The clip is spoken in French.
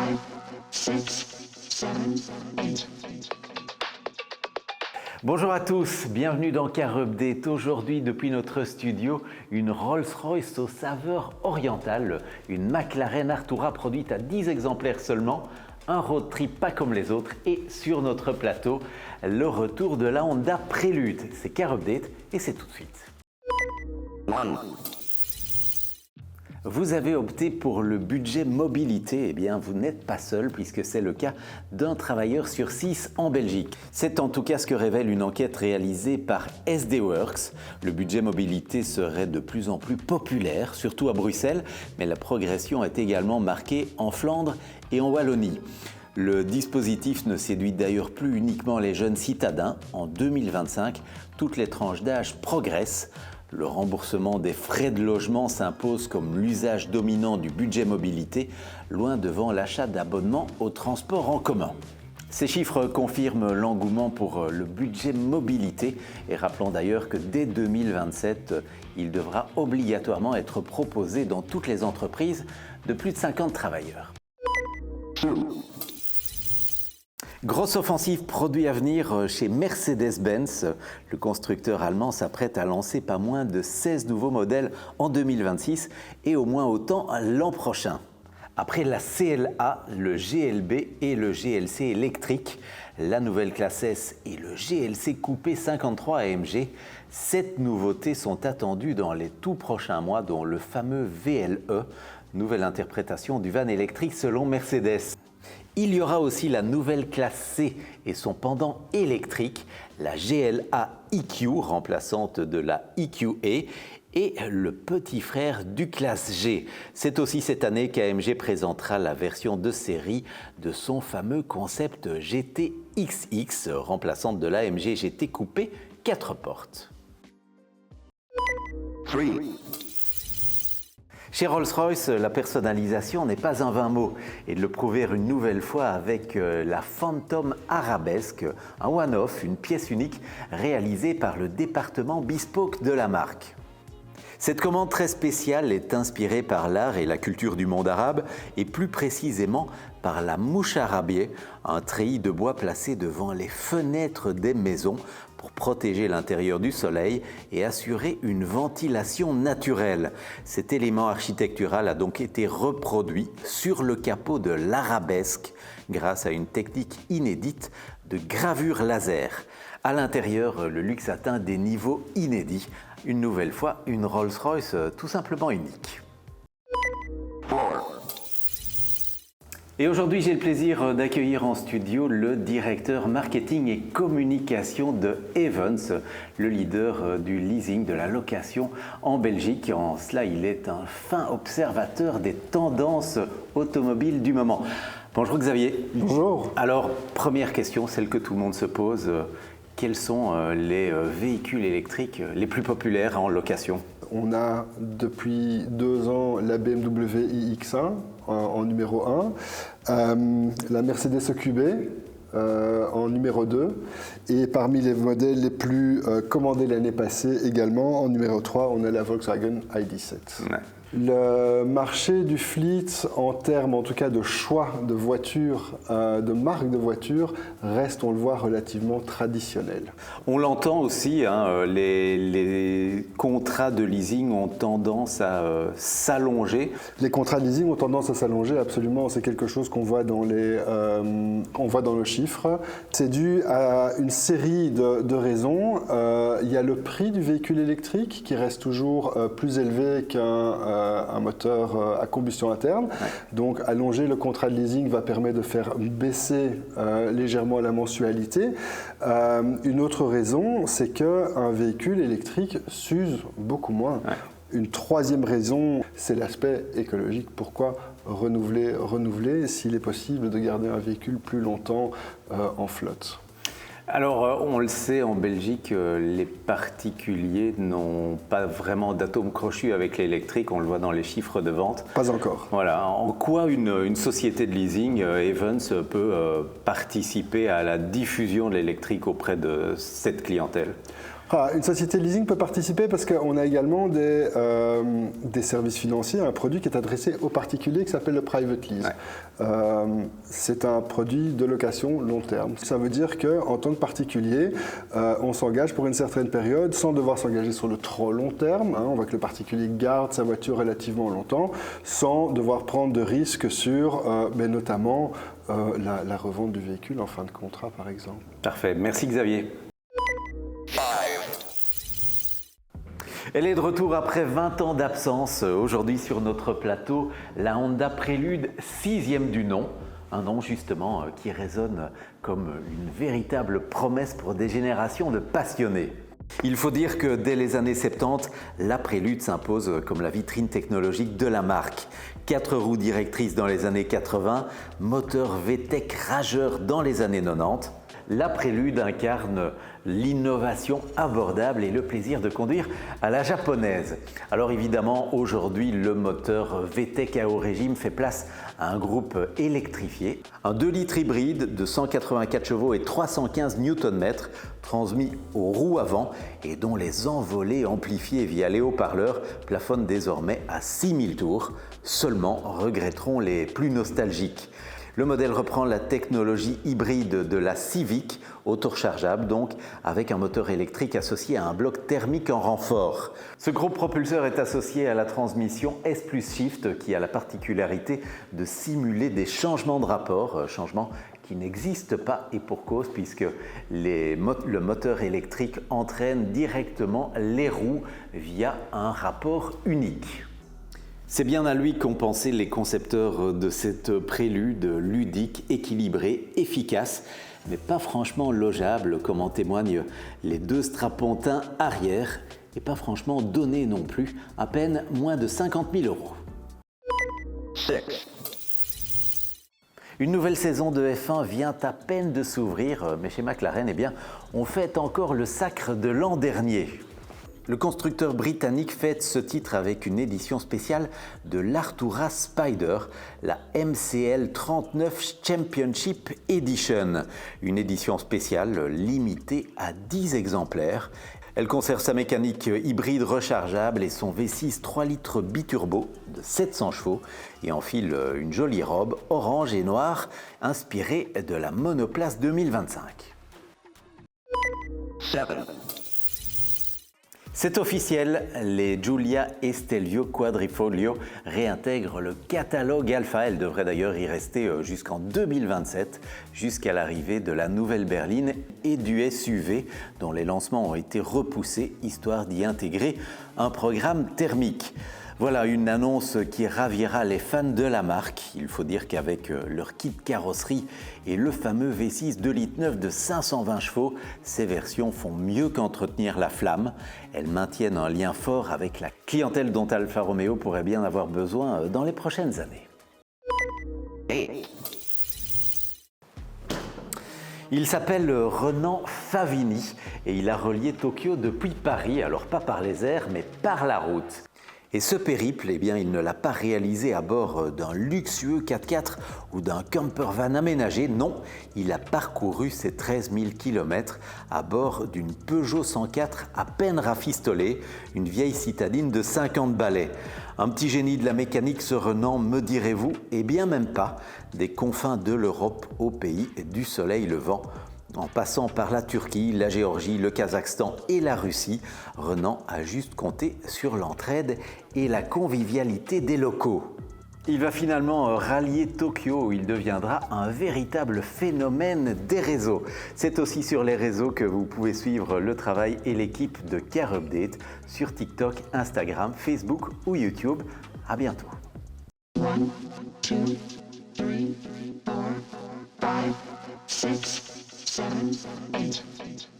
5, 6, 7, 8. Bonjour à tous, bienvenue dans Car Update. Aujourd'hui, depuis notre studio, une Rolls-Royce aux saveurs orientales, une McLaren Artura produite à 10 exemplaires seulement, un road trip pas comme les autres et sur notre plateau, le retour de la Honda Prélude. C'est Car Update et c'est tout de suite. Vous avez opté pour le budget mobilité, eh bien vous n'êtes pas seul puisque c'est le cas d'un travailleur sur 6 en Belgique. C'est en tout cas ce que révèle une enquête réalisée par SD Works. Le budget mobilité serait de plus en plus populaire, surtout à Bruxelles, mais la progression est également marquée en Flandre et en Wallonie. Le dispositif ne séduit d'ailleurs plus uniquement les jeunes citadins. En 2025, toutes les tranches d'âge progressent. Le remboursement des frais de logement s'impose comme l'usage dominant du budget mobilité, loin devant l'achat d'abonnements au transport en commun. Ces chiffres confirment l'engouement pour le budget mobilité et rappelons d'ailleurs que dès 2027, il devra obligatoirement être proposé dans toutes les entreprises de plus de 50 travailleurs. Grosse offensive produit à venir chez Mercedes-Benz. Le constructeur allemand s'apprête à lancer pas moins de 16 nouveaux modèles en 2026 et au moins autant l'an prochain. Après la CLA, le GLB et le GLC électrique, la nouvelle classe S et le GLC coupé 53 AMG, 7 nouveautés sont attendues dans les tout prochains mois, dont le fameux VLE, nouvelle interprétation du van électrique selon Mercedes. Il y aura aussi la nouvelle classe C et son pendant électrique, la GLA EQ, remplaçante de la EQA, et le petit frère du classe G. C'est aussi cette année qu'AMG présentera la version de série de son fameux concept GT-XX, remplaçante de l'AMG GT coupé 4 portes. 3. Chez Rolls-Royce, la personnalisation n'est pas un vain mot et de le prouver une nouvelle fois avec la Phantom Arabesque, un one-off, une pièce unique réalisée par le département bespoke de la marque. Cette commande très spéciale est inspirée par l'art et la culture du monde arabe et plus précisément par la mouche arabier, un treillis de bois placé devant les fenêtres des maisons pour protéger l'intérieur du soleil et assurer une ventilation naturelle. Cet élément architectural a donc été reproduit sur le capot de l'Arabesque grâce à une technique inédite de gravure laser. À l'intérieur, le luxe atteint des niveaux inédits. Une nouvelle fois, une Rolls-Royce tout simplement unique. Et aujourd'hui, j'ai le plaisir d'accueillir en studio le directeur marketing et communication de Ayvens, le leader du leasing, de la location en Belgique. En cela, il est un fin observateur des tendances automobiles du moment. Bonjour Xavier. Bonjour. Alors, première question, celle que tout le monde se pose. Quels sont les véhicules électriques les plus populaires en location ? On a depuis 2 ans la BMW iX1 en numéro 1, la Mercedes EQB en numéro 2 et parmi les modèles les plus commandés l'année passée également en numéro 3, on a la Volkswagen ID.7. Ouais. Le marché du fleet, en termes en tout cas de choix de voitures, de marques de voitures, reste, on le voit, relativement traditionnel. On l'entend aussi, hein, les contrats de leasing ont tendance à s'allonger. Les contrats de leasing ont tendance à s'allonger, absolument. C'est quelque chose qu'on voit dans le chiffre. C'est dû à une série de raisons. Il y a le prix du véhicule électrique qui reste toujours plus élevé qu'un moteur à combustion interne. Ouais. Donc allonger le contrat de leasing va permettre de faire baisser légèrement la mensualité. Une autre raison, c'est qu'un véhicule électrique s'use beaucoup moins. Ouais. Une troisième raison, c'est l'aspect écologique. Pourquoi renouveler s'il est possible de garder un véhicule plus longtemps en flotte ? Alors, on le sait, en Belgique, les particuliers n'ont pas vraiment d'atome crochu avec l'électrique, on le voit dans les chiffres de vente. Pas encore. Voilà. En quoi une société de leasing, Ayvens, peut participer à la diffusion de l'électrique auprès de cette clientèle ? Une société de leasing peut participer parce qu'on a également des services financiers, un produit qui est adressé aux particuliers qui s'appelle le private lease. C'est un produit de location long terme. Ça veut dire qu'en tant que particulier, on s'engage pour une certaine période sans devoir s'engager sur le trop long terme. On voit que le particulier garde sa voiture relativement longtemps sans devoir prendre de risques sur notamment la revente du véhicule en fin de contrat par exemple. Parfait, merci Xavier. Elle est de retour après 20 ans d'absence. Aujourd'hui sur notre plateau, la Honda Prélude, 6e du nom. Un nom justement qui résonne comme une véritable promesse pour des générations de passionnés. Il faut dire que dès les années 70, la Prélude s'impose comme la vitrine technologique de la marque. 4 roues directrices dans les années 80, moteur VTEC rageur dans les années 90. La Prélude incarne l'innovation abordable et le plaisir de conduire à la japonaise. Alors évidemment, aujourd'hui, le moteur VTEC à haut régime fait place à un groupe électrifié. Un 2 litres hybride de 184 chevaux et 315 Nm, transmis aux roues avant et dont les envolées amplifiées via les haut-parleurs plafonnent désormais à 6000 tours. Seulement, regretteront les plus nostalgiques. Le modèle reprend la technologie hybride de la Civic, auto-rechargeable donc, avec un moteur électrique associé à un bloc thermique en renfort. Ce gros propulseur est associé à la transmission S+ Shift qui a la particularité de simuler des changements de rapport, changements qui n'existent pas et pour cause puisque le moteur électrique entraîne directement les roues via un rapport unique. C'est bien à lui qu'ont pensé les concepteurs de cette prélude ludique, équilibrée, efficace, mais pas franchement logeable, comme en témoignent les 2 strapontins arrière, et pas franchement donné non plus, à peine moins de 50 000 €. Une nouvelle saison de F1 vient à peine de s'ouvrir, mais chez McLaren, on fête encore le sacre de l'an dernier. Le constructeur britannique fête ce titre avec une édition spéciale de l'Artura Spider, la MCL 39 Championship Edition. Une édition spéciale limitée à 10 exemplaires. Elle conserve sa mécanique hybride rechargeable et son V6 3 litres biturbo de 700 chevaux et enfile une jolie robe orange et noire inspirée de la monoplace 2025. 7. C'est officiel, les Giulia e Stelvio Quadrifoglio réintègrent le catalogue Alfa. Elle devrait d'ailleurs y rester jusqu'en 2027, jusqu'à l'arrivée de la nouvelle berline et du SUV, dont les lancements ont été repoussés, histoire d'y intégrer un programme thermique. Voilà une annonce qui ravira les fans de la marque. Il faut dire qu'avec leur kit carrosserie et le fameux V6 2,9 litres de 520 chevaux, ces versions font mieux qu'entretenir la flamme. Elles maintiennent un lien fort avec la clientèle dont Alfa Romeo pourrait bien avoir besoin dans les prochaines années. Il s'appelle Renan Favini et il a relié Tokyo depuis Paris, alors pas par les airs mais par la route. Et ce périple, il ne l'a pas réalisé à bord d'un luxueux 4x4 ou d'un campervan aménagé. Non, il a parcouru ses 13 000 km à bord d'une Peugeot 104 à peine rafistolée, une vieille citadine de 50 balais. Un petit génie de la mécanique, ce Renan, me direz-vous? Eh bien même pas, des confins de l'Europe au pays du soleil levant. En passant par la Turquie, la Géorgie, le Kazakhstan et la Russie, Renan a juste compté sur l'entraide et la convivialité des locaux. Il va finalement rallier Tokyo où il deviendra un véritable phénomène des réseaux. C'est aussi sur les réseaux que vous pouvez suivre le travail et l'équipe de Car Update sur TikTok, Instagram, Facebook ou YouTube. À bientôt. 1, 2, 3, 4, 5, 6, 7, 8.